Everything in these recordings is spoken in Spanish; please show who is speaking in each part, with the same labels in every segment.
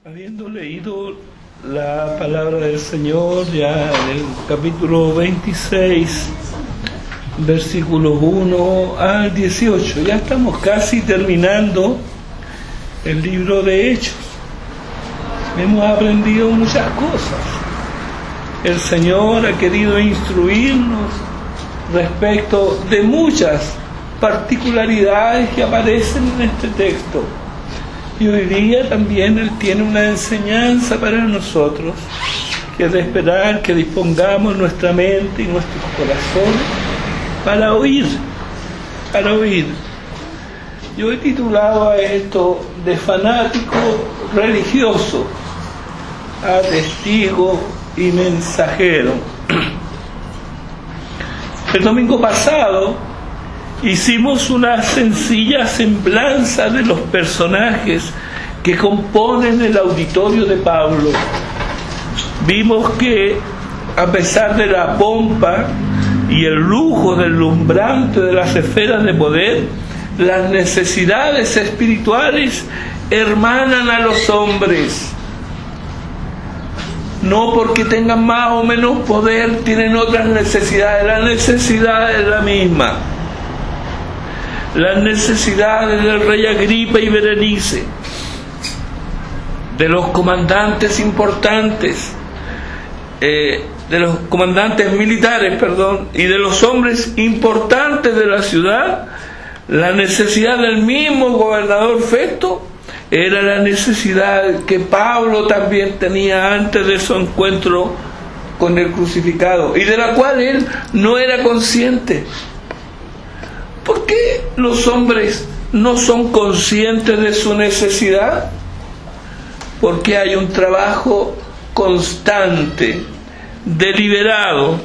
Speaker 1: Habiendo leído la palabra del Señor ya en el capítulo 26, versículos 1 al 18, ya estamos casi terminando el libro de Hechos. Hemos aprendido muchas cosas. El Señor ha querido instruirnos respecto de muchas particularidades que aparecen en este texto. Y hoy día también Él tiene una enseñanza para nosotros, que es de esperar que dispongamos nuestra mente y nuestros corazones para oír. Yo he titulado a esto de fanático religioso a testigo y mensajero. El domingo pasado hicimos una sencilla semblanza de los personajes que componen el auditorio de Pablo. Vimos que a pesar de la pompa y el lujo deslumbrante de las esferas de poder, las necesidades espirituales hermanan a los hombres. No porque tengan más o menos poder, tienen otras necesidades. La necesidad es la misma. Las necesidades del rey Agripa y Berenice, de los comandantes importantes, de los comandantes militares, y de los hombres importantes de la ciudad. La necesidad del mismo gobernador Festo era la necesidad que Pablo también tenía antes de su encuentro con el crucificado, y de la cual él no era consciente. ¿Por qué los hombres no son conscientes de su necesidad? Porque hay un trabajo constante, deliberado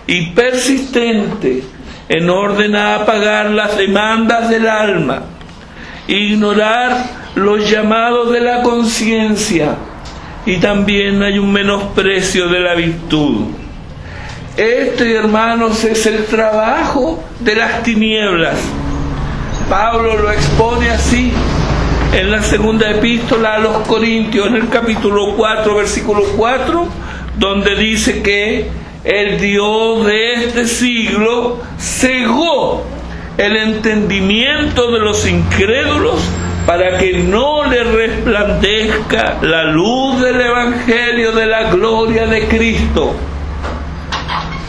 Speaker 1: y persistente en orden a apagar las demandas del alma, ignorar los llamados de la conciencia, y también hay un menosprecio de la virtud. Este, hermanos, es el trabajo de las tinieblas. Pablo lo expone así en la segunda epístola a los Corintios, en el capítulo 4, versículo 4, donde dice que el Dios de este siglo cegó el entendimiento de los incrédulos para que no le resplandezca la luz del Evangelio de la gloria de Cristo.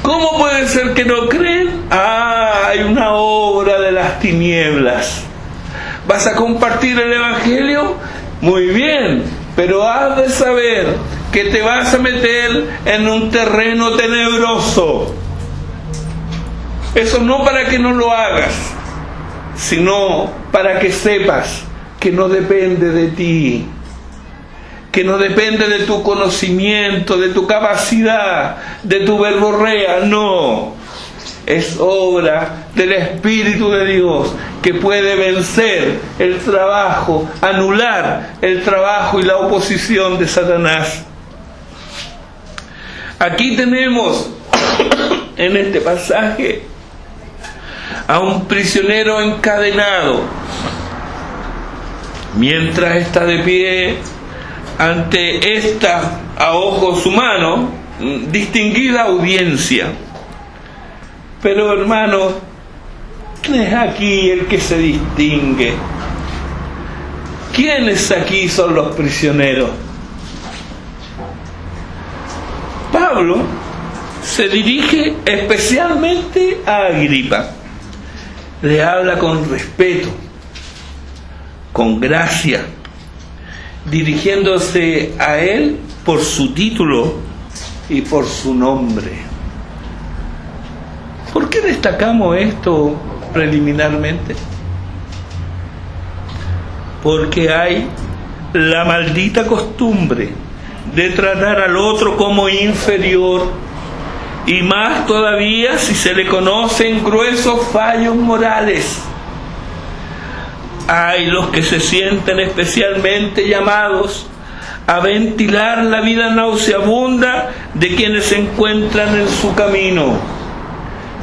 Speaker 1: ¿Cómo puede ser que no creen? Hay una obra de las tinieblas. ¿Vas a compartir el Evangelio? Muy bien, pero has de saber que te vas a meter en un terreno tenebroso. Eso no para que no lo hagas, sino para que sepas que no depende de ti, que no depende de tu conocimiento, de tu capacidad, de tu verborrea. No, es obra del Espíritu de Dios, que puede vencer el trabajo, anular el trabajo y la oposición de Satanás. Aquí tenemos en este pasaje a un prisionero encadenado, mientras está de pie ante esta, a ojos humanos, distinguida audiencia. Pero, hermanos, ¿quién es aquí el que se distingue? ¿Quiénes aquí son los prisioneros? Pablo se dirige especialmente a Agripa. Le habla con respeto, con gracia, dirigiéndose a él por su título y por su nombre. ¿Por qué destacamos esto preliminarmente? Porque hay la maldita costumbre de tratar al otro como inferior, y más todavía si se le conocen gruesos fallos morales. Hay los que se sienten especialmente llamados a ventilar la vida nauseabunda de quienes se encuentran en su camino,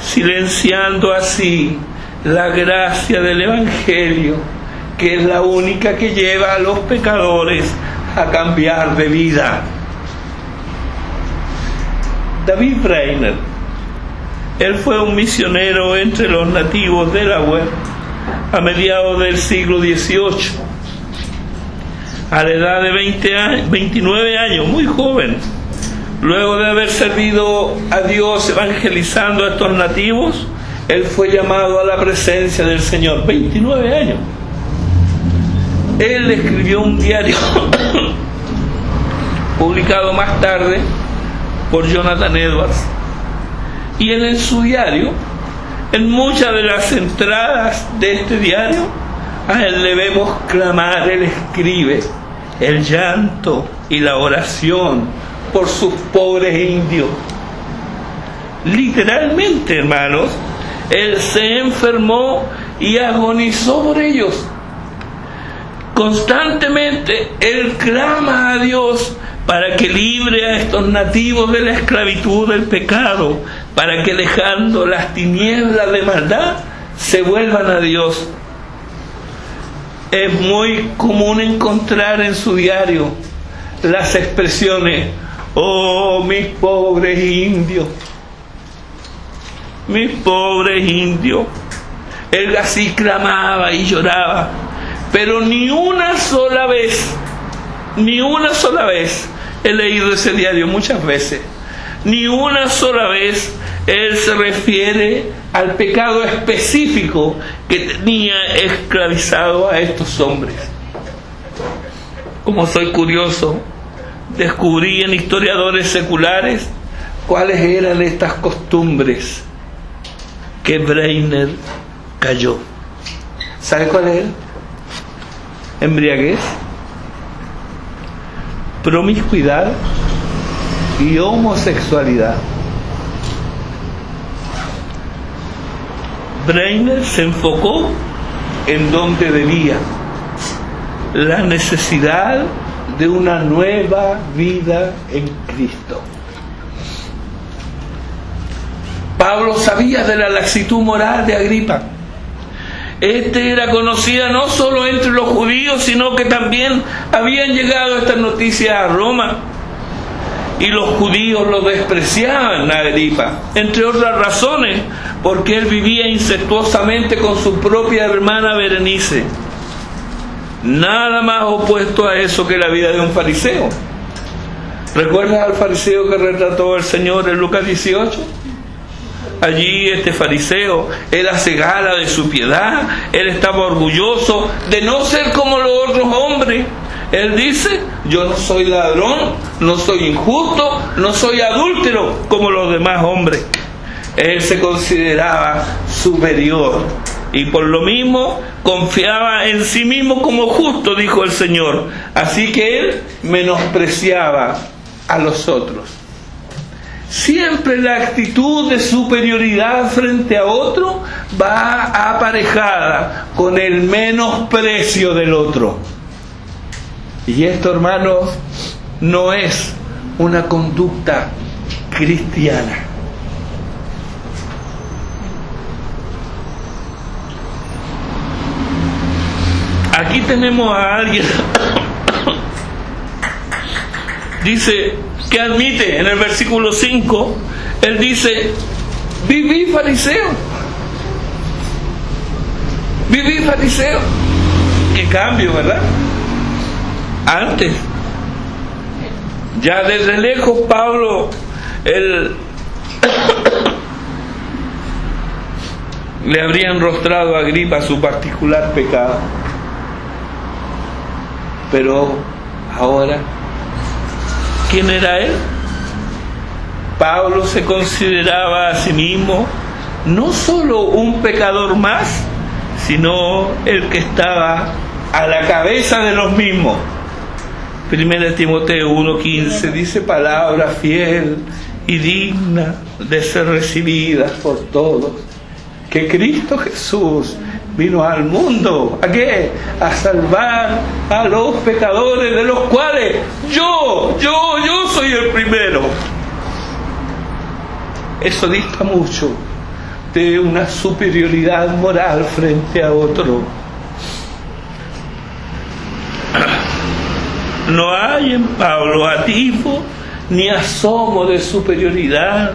Speaker 1: silenciando así la gracia del Evangelio, que es la única que lleva a los pecadores a cambiar de vida. David Brainerd, él fue un misionero entre los nativos de Delaware a mediados del siglo XVIII. A la edad de 29 años, muy joven, luego de haber servido a Dios evangelizando a estos nativos, él fue llamado a la presencia del Señor. 29 años. Él escribió un diario publicado más tarde por Jonathan Edwards, y él en su diario, en muchas de las entradas de este diario, a él le vemos clamar. Él escribe el llanto y la oración por sus pobres indios. Literalmente, hermanos, él se enfermó y agonizó por ellos. Constantemente él clama a Dios para que libre a estos nativos de la esclavitud del pecado, para que, dejando las tinieblas de maldad, se vuelvan a Dios. Es muy común encontrar en su diario las expresiones: oh, mis pobres indios, mis pobres indios. Él así clamaba y lloraba, pero ni una sola vez, he leído ese diario muchas veces, ni una sola vez él se refiere al pecado específico que tenía esclavizado a estos hombres. Como soy curioso, descubrí en historiadores seculares cuáles eran estas costumbres que Brainerd cayó. ¿Sabe cuál es? Embriaguez, promiscuidad y homosexualidad. Brainerd se enfocó en donde debía: la necesidad de una nueva vida en Cristo. Pablo sabía de la laxitud moral de Agripa. Era conocida no solo entre los judíos, sino que también habían llegado estas noticias a Roma, y los judíos lo despreciaban a Agripa, entre otras razones, porque él vivía incestuosamente con su propia hermana Berenice. Nada más opuesto a eso que la vida de un fariseo. ¿Recuerdas al fariseo que retrató el Señor en Lucas 18? Allí este fariseo, él hace gala de su piedad, él estaba orgulloso de no ser como los otros hombres. Él dice: yo no soy ladrón, no soy injusto, no soy adúltero como los demás hombres. Él se consideraba superior y por lo mismo confiaba en sí mismo como justo, dijo el Señor. Así que él menospreciaba a los otros. Siempre la actitud de superioridad frente a otro va aparejada con el menosprecio del otro. Y esto, hermanos, no es una conducta cristiana. Aquí tenemos a alguien dice que admite en el versículo 5, él dice: viví fariseo. Qué cambio, ¿verdad? Antes, ya desde lejos, Pablo le habría enrostrado a Agripa su particular pecado. Pero ahora, ¿quién era él? Pablo se consideraba a sí mismo no solo un pecador más, sino el que estaba a la cabeza de los mismos. 1 Timoteo 1:15 dice: palabra fiel y digna de ser recibida por todos, que Cristo Jesús vino al mundo, ¿a qué? A salvar a los pecadores, de los cuales yo soy el primero. Eso dista mucho de una superioridad moral frente a otro. no hay en Pablo atisbo ni asomo de superioridad,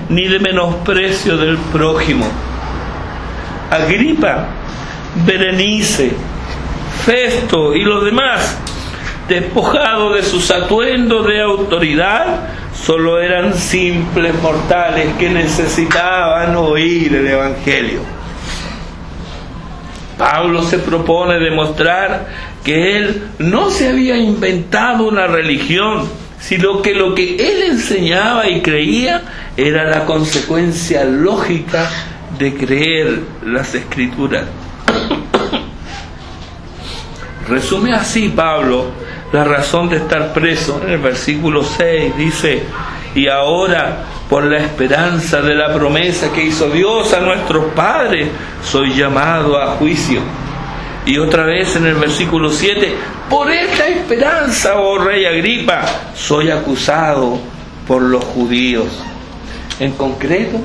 Speaker 1: ni de menosprecio del prójimo. Agripa, Berenice, Festo y los demás, despojados de sus atuendos de autoridad, solo eran simples mortales que necesitaban oír el Evangelio. Pablo se propone demostrar que él no se había inventado una religión, sino que lo que él enseñaba y creía era la consecuencia lógica de creer las Escrituras. Resume así Pablo la razón de estar preso. En el versículo 6 dice: y ahora, por la esperanza de la promesa que hizo Dios a nuestros padres, soy llamado a juicio. Y otra vez en el versículo 7: por esta esperanza, oh rey Agripa, soy acusado por los judíos. En concreto,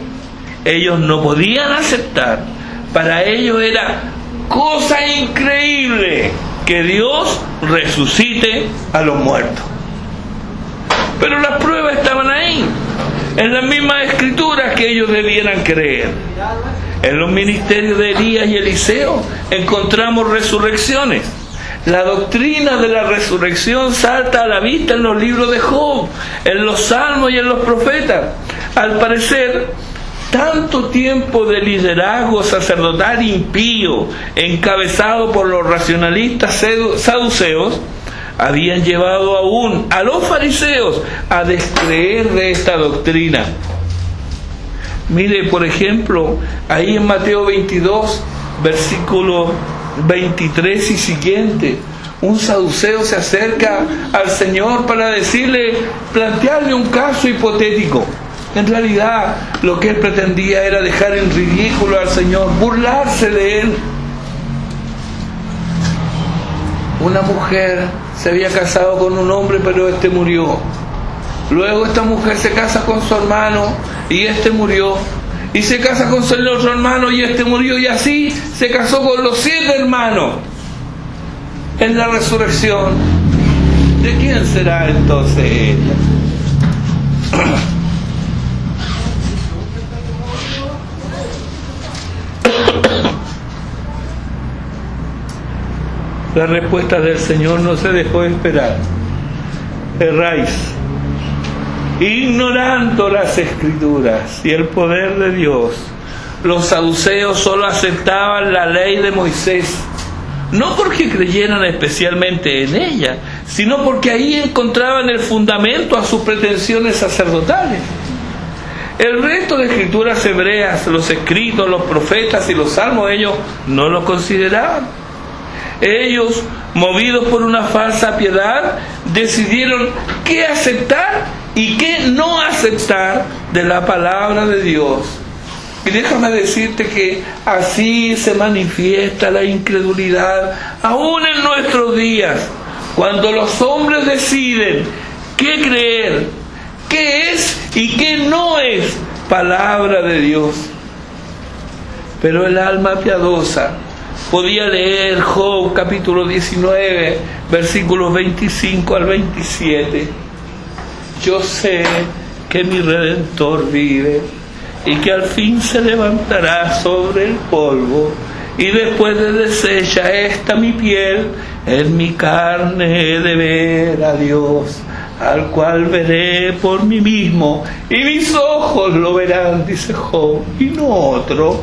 Speaker 1: ellos no podían aceptar, para ellos era cosa increíble que Dios resucite a los muertos. Pero las pruebas estaban ahí, en las mismas escrituras que ellos debieran creer. En los ministerios de Elías y Eliseo encontramos resurrecciones. La doctrina de la resurrección salta a la vista en los libros de Job, en los Salmos y en los profetas. Al parecer, tanto tiempo de liderazgo sacerdotal impío, encabezado por los racionalistas saduceos, habían llevado aún a los fariseos a descreer de esta doctrina. Mire, por ejemplo, ahí en Mateo 22, versículo 23 y siguiente, un saduceo se acerca al Señor para plantearle un caso hipotético. En realidad, lo que él pretendía era dejar en ridículo al Señor, burlarse de él. Una mujer se había casado con un hombre, pero este murió. Luego esta mujer se casa con su hermano y este murió. Y se casa con su otro hermano y este murió. Y así se casó con los 7 hermanos. En la resurrección, ¿de quién será entonces ella? La respuesta del Señor no se dejó esperar. Erráis, ignorando las Escrituras y el poder de Dios. Los saduceos solo aceptaban la ley de Moisés, no porque creyeran especialmente en ella, sino porque ahí encontraban el fundamento a sus pretensiones sacerdotales. El resto de escrituras hebreas, los escritos, los profetas y los salmos, ellos no los consideraban. Ellos, movidos por una falsa piedad, decidieron qué aceptar y qué no aceptar de la palabra de Dios. Y déjame decirte que así se manifiesta la incredulidad aún en nuestros días, cuando los hombres deciden qué creer, qué es y qué no es palabra de Dios. Pero el alma piadosa podía leer Job capítulo 19, versículos 25 al 27. Yo sé que mi Redentor vive y que al fin se levantará sobre el polvo, y después de deshecha esta mi piel, en mi carne he de ver a Dios, al cual veré por mí mismo, y mis ojos lo verán, dice Job, y no otro.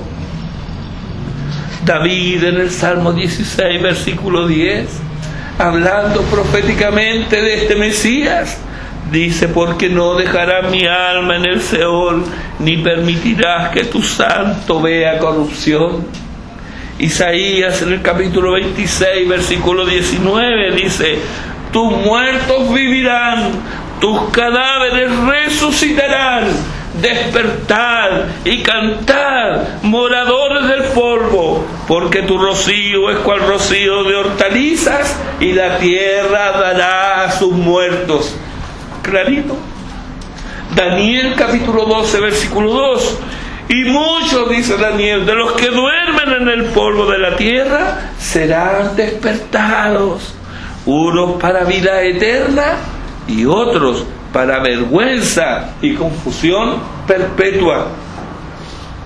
Speaker 1: David en el Salmo 16, versículo 10, hablando proféticamente de este Mesías, dice: porque no dejarás mi alma en el Seol, ni permitirás que tu santo vea corrupción. Isaías en el capítulo 26, versículo 19, dice: tus muertos vivirán, tus cadáveres resucitarán. Despertad y cantad, moradores del polvo, porque tu rocío es cual rocío de hortalizas, y la tierra dará a sus muertos. Clarito. Daniel capítulo 12, versículo 2. Y muchos, dice Daniel, de los que duermen en el polvo de la tierra serán despertados. unos para vida eterna y otros para vergüenza y confusión perpetua.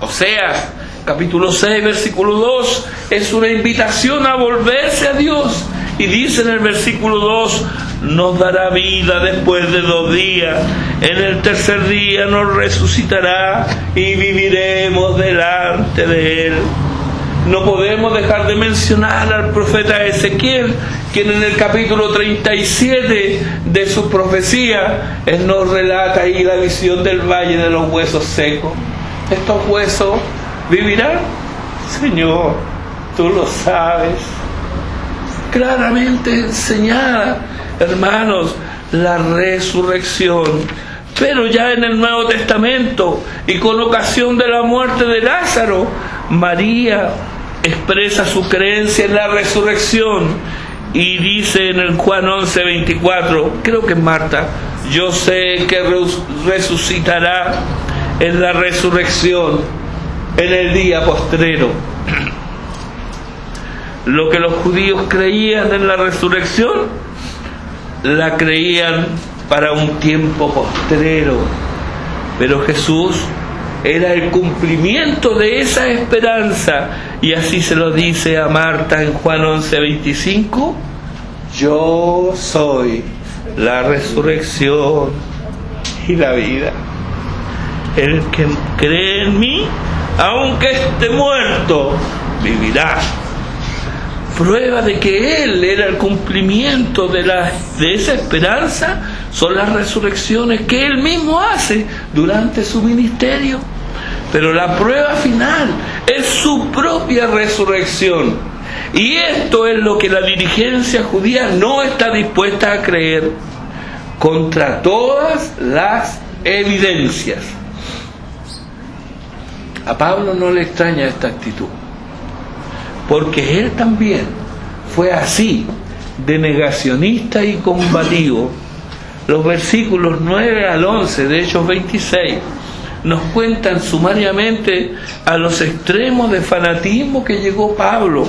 Speaker 1: Oseas, capítulo 6, versículo 2, es una invitación a volverse a Dios. Y dice en el versículo 2, nos dará vida después de 2 días, en el tercer día nos resucitará y viviremos delante de Él. No podemos dejar de mencionar al profeta Ezequiel, quien en el capítulo 37 de su profecía, él nos relata ahí la visión del valle de los huesos secos. ¿Estos huesos vivirán? Señor, tú lo sabes. Claramente enseñada, hermanos, la resurrección. Pero ya en el Nuevo Testamento y con ocasión de la muerte de Lázaro, María expresa su creencia en la resurrección y dice en el Juan 11:24, creo que es Marta, yo sé que resucitará en la resurrección en el día postrero. Lo que los judíos creían en la resurrección, la creían para un tiempo postrero, pero Jesús era el cumplimiento de esa esperanza, y así se lo dice a Marta en Juan 11:25, yo soy la resurrección y la vida. El que cree en mí, aunque esté muerto, vivirá. Prueba de que Él era el cumplimiento de esa esperanza son las resurrecciones que Él mismo hace durante su ministerio. Pero la prueba final es su propia resurrección. Y esto es lo que la dirigencia judía no está dispuesta a creer, contra todas las evidencias. A Pablo no le extraña esta actitud, porque él también fue así, de negacionista y combativo. Los versículos 9 al 11 de Hechos 26 nos cuentan sumariamente a los extremos de fanatismo que llegó Pablo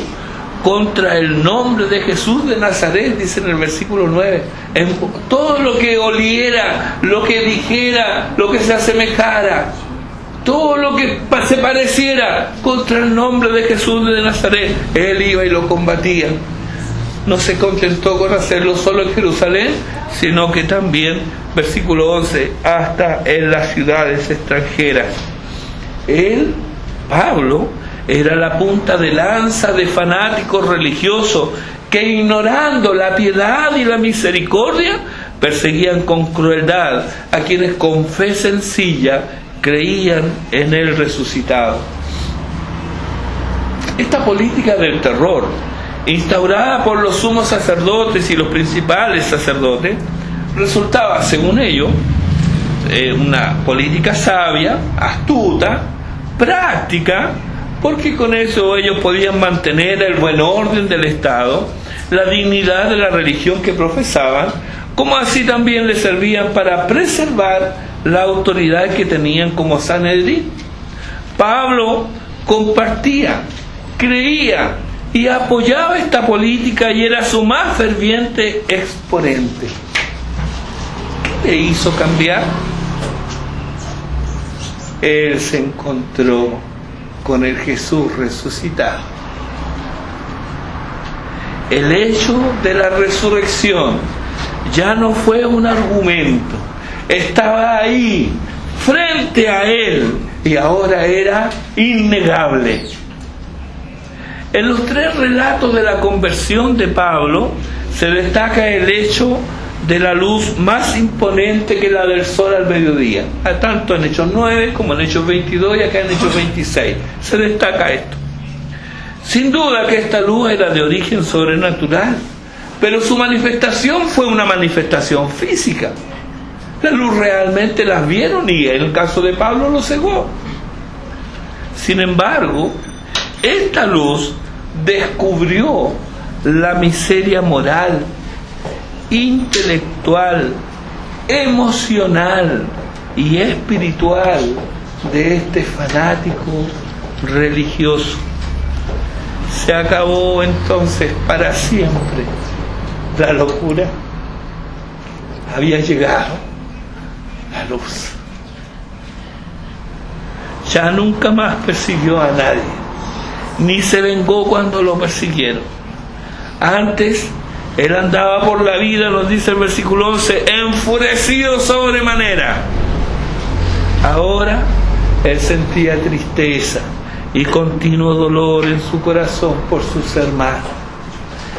Speaker 1: contra el nombre de Jesús de Nazaret, dice en el versículo 9, en todo lo que oliera, lo que dijera, lo que se asemejara, todo lo que se pareciera contra el nombre de Jesús de Nazaret, él iba y lo combatía. No se contentó con hacerlo solo en Jerusalén, sino que también, versículo 11, hasta en las ciudades extranjeras. Él, Pablo, era la punta de lanza de fanáticos religiosos que, ignorando la piedad y la misericordia, perseguían con crueldad a quienes con fe sencilla creían en el resucitado. Esta política del terror, instaurada por los sumos sacerdotes y los principales sacerdotes, resultaba, según ellos, una política sabia, astuta, práctica, porque con eso ellos podían mantener el buen orden del Estado, la dignidad de la religión que profesaban, como así también les servían para preservar la autoridad que tenían como Sanedrín. Pablo compartía, creía y apoyaba esta política y era su más ferviente exponente. ¿Qué le hizo cambiar? Él se encontró con el Jesús resucitado. El hecho de la resurrección ya no fue un argumento, estaba ahí, frente a él, y ahora era innegable. En los 3 relatos de la conversión de Pablo se destaca el hecho de la luz más imponente que la del sol al mediodía, tanto en Hechos 9 como en Hechos 22 y acá en Hechos 26 se destaca esto. Sin duda que esta luz era de origen sobrenatural, pero su manifestación fue una manifestación física. La luz realmente las vieron y en el caso de Pablo lo cegó. Sin embargo, esta luz descubrió la miseria moral, intelectual, emocional y espiritual de este fanático religioso. Se acabó entonces para siempre la locura, había llegado la luz. Ya nunca más persiguió a nadie, ni se vengó cuando lo persiguieron. Antes, él andaba por la vida, nos dice el versículo 11, enfurecido sobremanera. Ahora, él sentía tristeza y continuo dolor en su corazón por sus hermanos.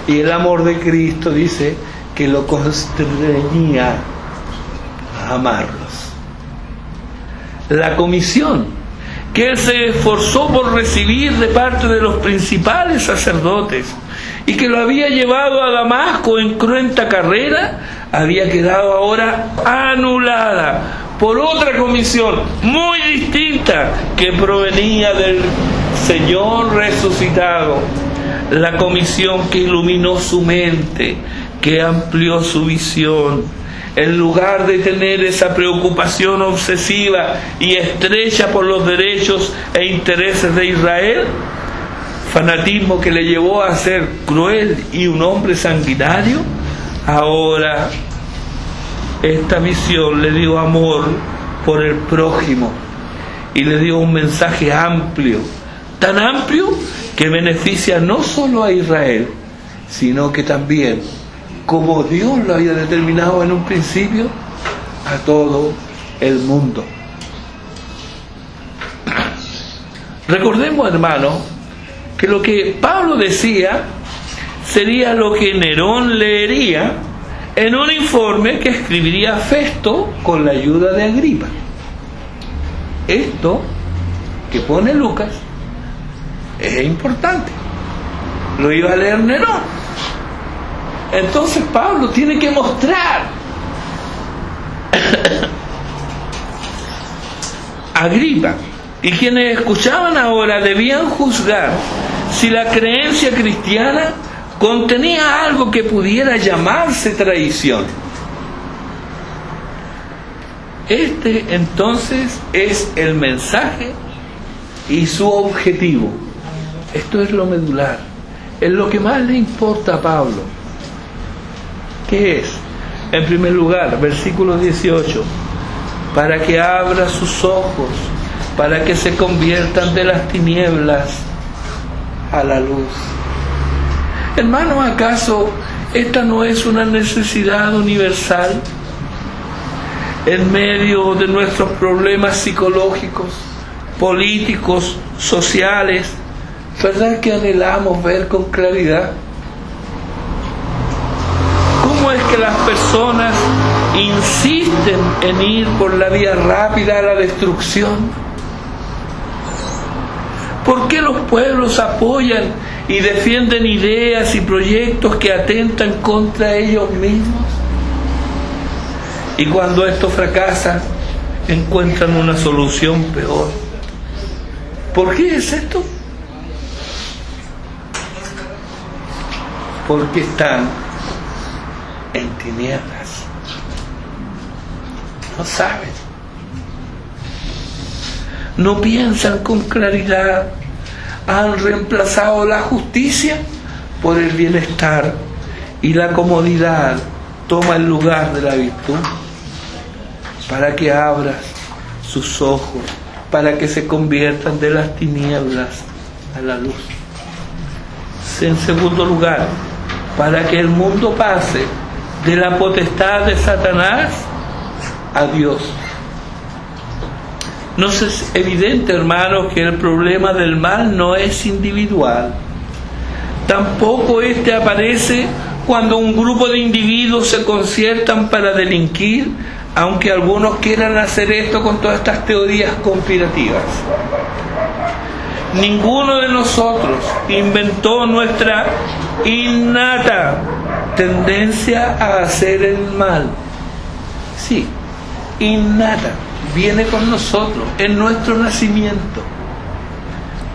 Speaker 1: Y el amor de Cristo dice que lo constreñía a amarlos. La comisión que él se esforzó por recibir de parte de los principales sacerdotes y que lo había llevado a Damasco en cruenta carrera, había quedado ahora anulada por otra comisión muy distinta que provenía del Señor resucitado. La comisión que iluminó su mente, que amplió su visión. En lugar de tener esa preocupación obsesiva y estrecha por los derechos e intereses de Israel, fanatismo que le llevó a ser cruel y un hombre sanguinario, ahora esta visión le dio amor por el prójimo y le dio un mensaje amplio, tan amplio que beneficia no solo a Israel, sino que también, como Dios lo había determinado en un principio, a todo el mundo. Recordemos, hermanos, que lo que Pablo decía sería lo que Nerón leería en un informe que escribiría Festo con la ayuda de Agripa. Esto que pone Lucas es importante. Lo iba a leer Nerón. Entonces Pablo tiene que mostrar Agripa y quienes escuchaban ahora debían juzgar si la creencia cristiana contenía algo que pudiera llamarse traición. Este entonces es el mensaje y su objetivo. Esto es lo medular, es lo que más le importa a Pablo. ¿Qué es? En primer lugar, versículo 18, para que abra sus ojos, para que se conviertan de las tinieblas a la luz. Hermanos, ¿acaso esta no es una necesidad universal? En medio de nuestros problemas psicológicos, políticos, sociales, ¿verdad que anhelamos ver con claridad? ¿Cómo es que las personas insisten en ir por la vía rápida a la destrucción? ¿Por qué los pueblos apoyan y defienden ideas y proyectos que atentan contra ellos mismos? Y cuando esto fracasa, encuentran una solución peor. ¿Por qué es esto? Porque están en tinieblas. No saben. No piensan con claridad. Han reemplazado la justicia por el bienestar y la comodidad toma el lugar de la virtud. Para que abras sus ojos, para que se conviertan de las tinieblas a la luz. En segundo lugar, para que el mundo pase de la potestad de Satanás a Dios. ¿No es evidente, hermano, que el problema del mal no es individual? Tampoco este aparece cuando un grupo de individuos se conciertan para delinquir, aunque algunos quieran hacer esto con todas estas teorías conspirativas. Ninguno de nosotros inventó nuestra innata tendencia a hacer el mal. Sí, innata, viene con nosotros, en nuestro nacimiento.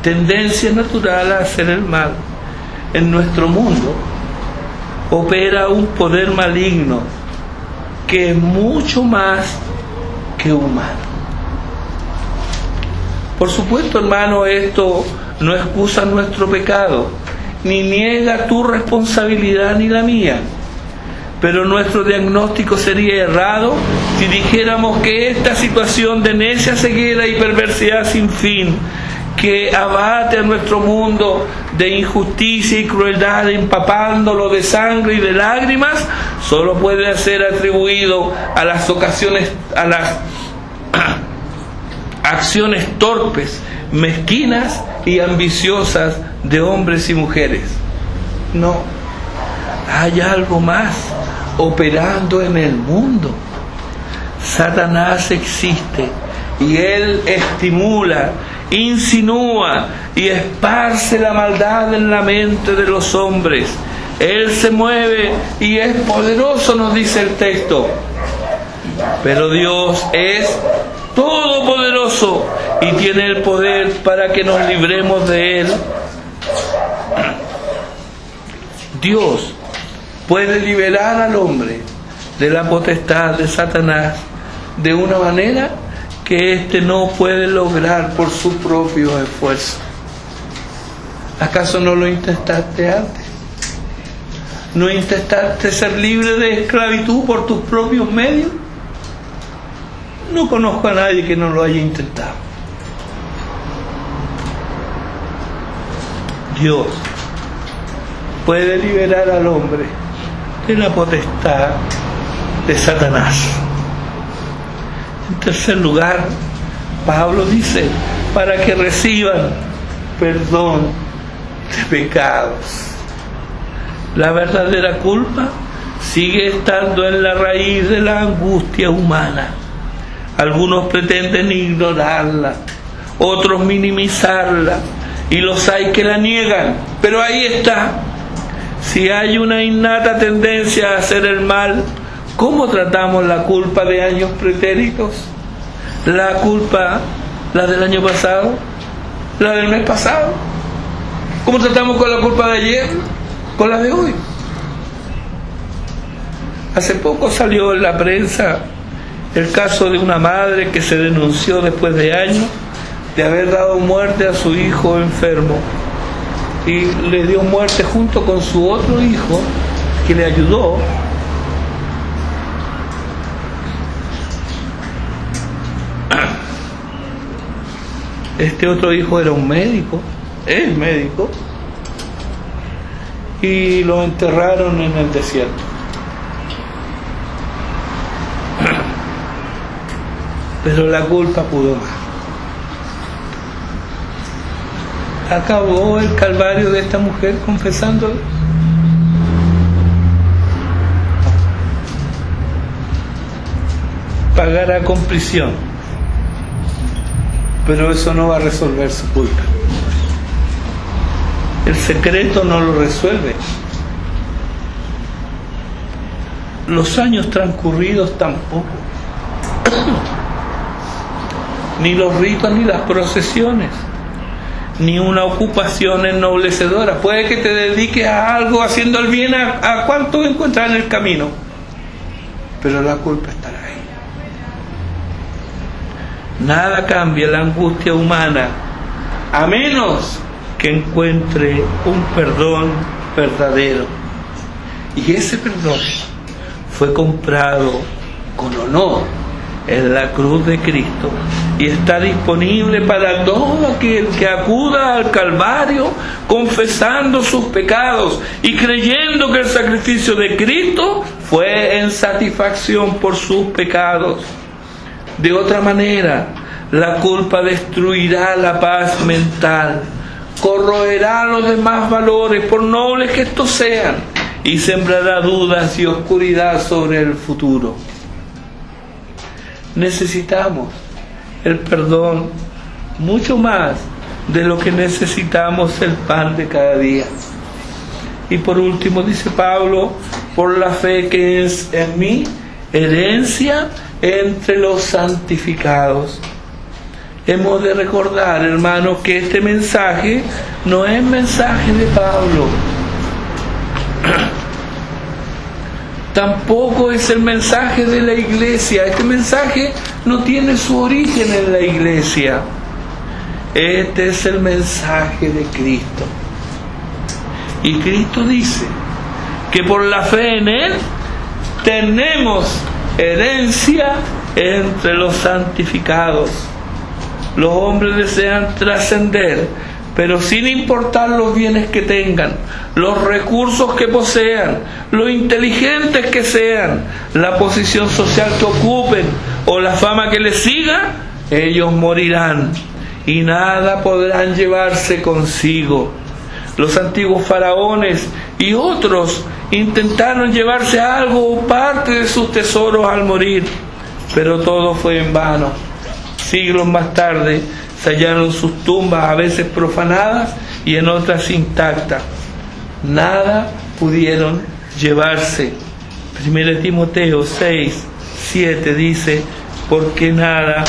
Speaker 1: Tendencia natural a hacer el mal. En nuestro mundo opera un poder maligno que es mucho más que humano. Por supuesto, hermano, esto no excusa nuestro pecado, ni niega tu responsabilidad ni la mía. pero nuestro diagnóstico sería errado si dijéramos que esta situación de necia ceguera y perversidad sin fin que abate a nuestro mundo de injusticia y crueldad, empapándolo de sangre y de lágrimas, solo puede ser atribuido a las acciones torpes, mezquinas y ambiciosas de hombres y mujeres. No, hay algo más operando en el mundo. Satanás existe y él estimula, insinúa y esparce la maldad en la mente de los hombres. Él se mueve y es poderoso, nos dice el texto. Pero Dios es todopoderoso y tiene el poder para que nos libremos de él. Dios puede liberar al hombre de la potestad de Satanás de una manera que éste no puede lograr por su propio esfuerzo. ¿Acaso no lo intentaste antes? ¿No intentaste ser libre de esclavitud por tus propios medios? No conozco a nadie que no lo haya intentado. Dios puede liberar al hombre de la potestad de Satanás. En tercer lugar, Pablo dice, para que reciban perdón de pecados. La verdadera culpa sigue estando en la raíz de la angustia humana. Algunos pretenden ignorarla, otros minimizarla, y los hay que la niegan, pero ahí está. Si hay una innata tendencia a hacer el mal, ¿cómo tratamos la culpa de años pretéritos? ¿La culpa, la del año pasado? ¿La del mes pasado? ¿Cómo tratamos con la culpa de ayer? ¿Con la de hoy? Hace poco salió en la prensa el caso de una madre que se denunció después de años de haber dado muerte a su hijo enfermo, y le dio muerte junto con su otro hijo que le ayudó. Este otro hijo era un médico, es médico, y lo enterraron en el desierto. Pero la culpa pudo más. Acabó el calvario de esta mujer confesando. Pagará con prisión, pero eso no va a resolver su culpa. El secreto no lo resuelve. Los años transcurridos tampoco. Ni los ritos ni las procesiones, ni una ocupación ennoblecedora. Puede que te dediques a algo haciendo el bien a cuánto encuentras en el camino, pero la culpa estará ahí. Nada cambia la angustia humana a menos que encuentre un perdón verdadero, y ese perdón fue comprado con honor en la cruz de Cristo y está disponible para todo aquel que acuda al Calvario confesando sus pecados y creyendo que el sacrificio de Cristo fue en satisfacción por sus pecados. De otra manera, la culpa destruirá la paz mental, corroerá los demás valores, por nobles que estos sean, y sembrará dudas y oscuridad sobre el futuro. Necesitamos el perdón mucho más de lo que necesitamos el pan de cada día. Y por último dice Pablo, por la fe que es en mí herencia entre los santificados. Hemos de recordar, hermanos, que este mensaje no es mensaje de Pablo, tampoco es el mensaje de la iglesia. Este mensaje no tiene su origen en la iglesia. Este es el mensaje de Cristo. Y Cristo dice que por la fe en Él tenemos herencia entre los santificados. Los hombres desean trascender, pero sin importar los bienes que tengan, los recursos que posean, lo inteligentes que sean, la posición social que ocupen o la fama que les siga, ellos morirán y nada podrán llevarse consigo. Los antiguos faraones y otros intentaron llevarse algo o parte de sus tesoros al morir, pero todo fue en vano. Siglos más tarde se hallaron sus tumbas, a veces profanadas y en otras intactas. Nada pudieron llevarse. 1 Timoteo 6:7 dice: porque nada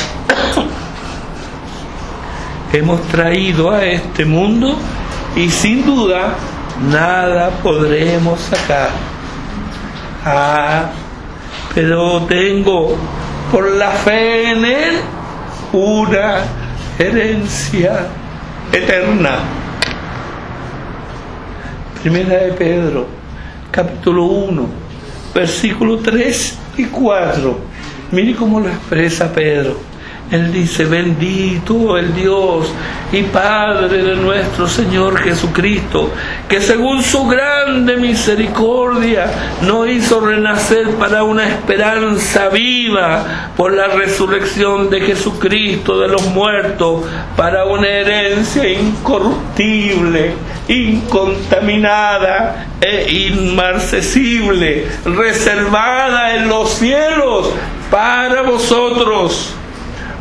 Speaker 1: hemos traído a este mundo y sin duda nada podremos sacar. Pero tengo por la fe en Él una herencia eterna. Primera de Pedro, capítulo 1, versículos 3 y 4. Mire cómo lo expresa Pedro. Él dice: bendito el Dios y Padre de nuestro Señor Jesucristo, que según su grande misericordia nos hizo renacer para una esperanza viva por la resurrección de Jesucristo de los muertos, para una herencia incorruptible, incontaminada e inmarcesible, reservada en los cielos para vosotros.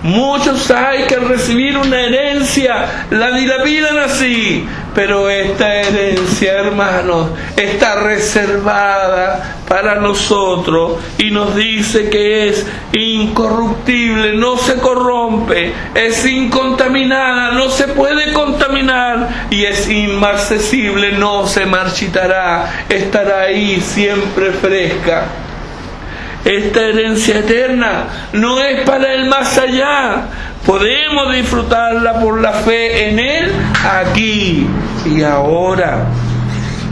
Speaker 1: Muchos hay que recibir una herencia, la dilapidan así, pero esta herencia, hermanos, está reservada para nosotros y nos dice que es incorruptible, no se corrompe, es incontaminada, no se puede contaminar, y es inmarcesible, no se marchitará, estará ahí siempre fresca. Esta herencia eterna no es para el más allá. Podemos disfrutarla por la fe en Él aquí y ahora.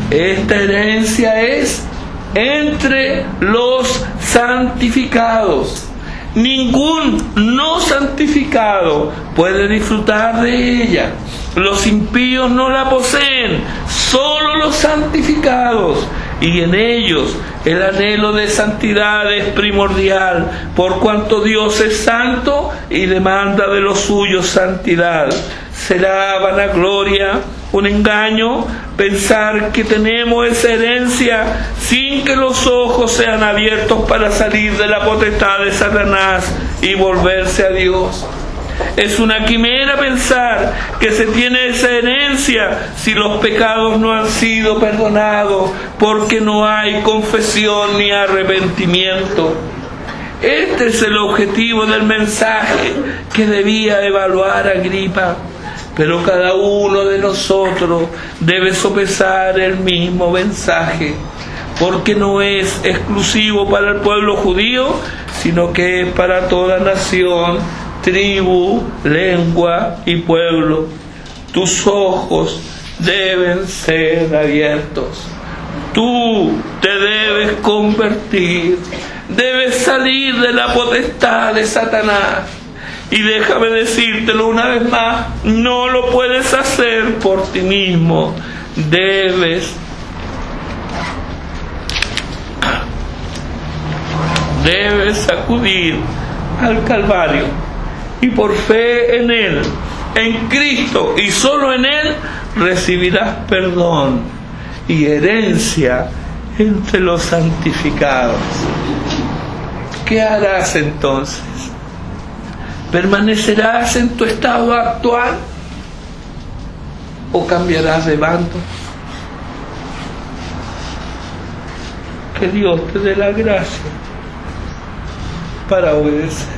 Speaker 1: Esta herencia es entre los santificados. Ningún no santificado puede disfrutar de ella. Los impíos no la poseen, solo los santificados. Y en ellos el anhelo de santidad es primordial, por cuanto Dios es santo y demanda de los suyos santidad. Será vanagloria, un engaño, pensar que tenemos esa herencia sin que los ojos sean abiertos para salir de la potestad de Satanás y volverse a Dios. Es una quimera pensar que se tiene esa herencia si los pecados no han sido perdonados, porque no hay confesión ni arrepentimiento. Este es el objetivo del mensaje que debía evaluar Agripa. Pero cada uno de nosotros debe sopesar el mismo mensaje, porque no es exclusivo para el pueblo judío, sino que es para toda nación, tribu, lengua y pueblo. Tus ojos deben ser abiertos. Tú te debes convertir, debes salir de la potestad de Satanás. Y déjame decírtelo una vez más, no lo puedes hacer por ti mismo. Debes acudir al Calvario y por fe en Él, en Cristo y solo en Él, recibirás perdón y herencia entre los santificados. ¿Qué harás entonces? ¿Permanecerás en tu estado actual o cambiarás de bando? Que Dios te dé la gracia para obedecerle.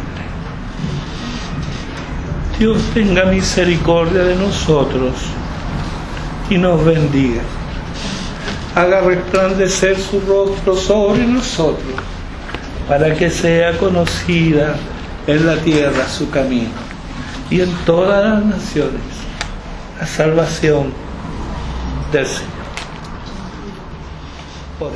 Speaker 1: Dios tenga misericordia de nosotros y nos bendiga. Haga resplandecer su rostro sobre nosotros, para que sea conocida en la tierra su camino, y en todas las naciones la salvación del Señor. Por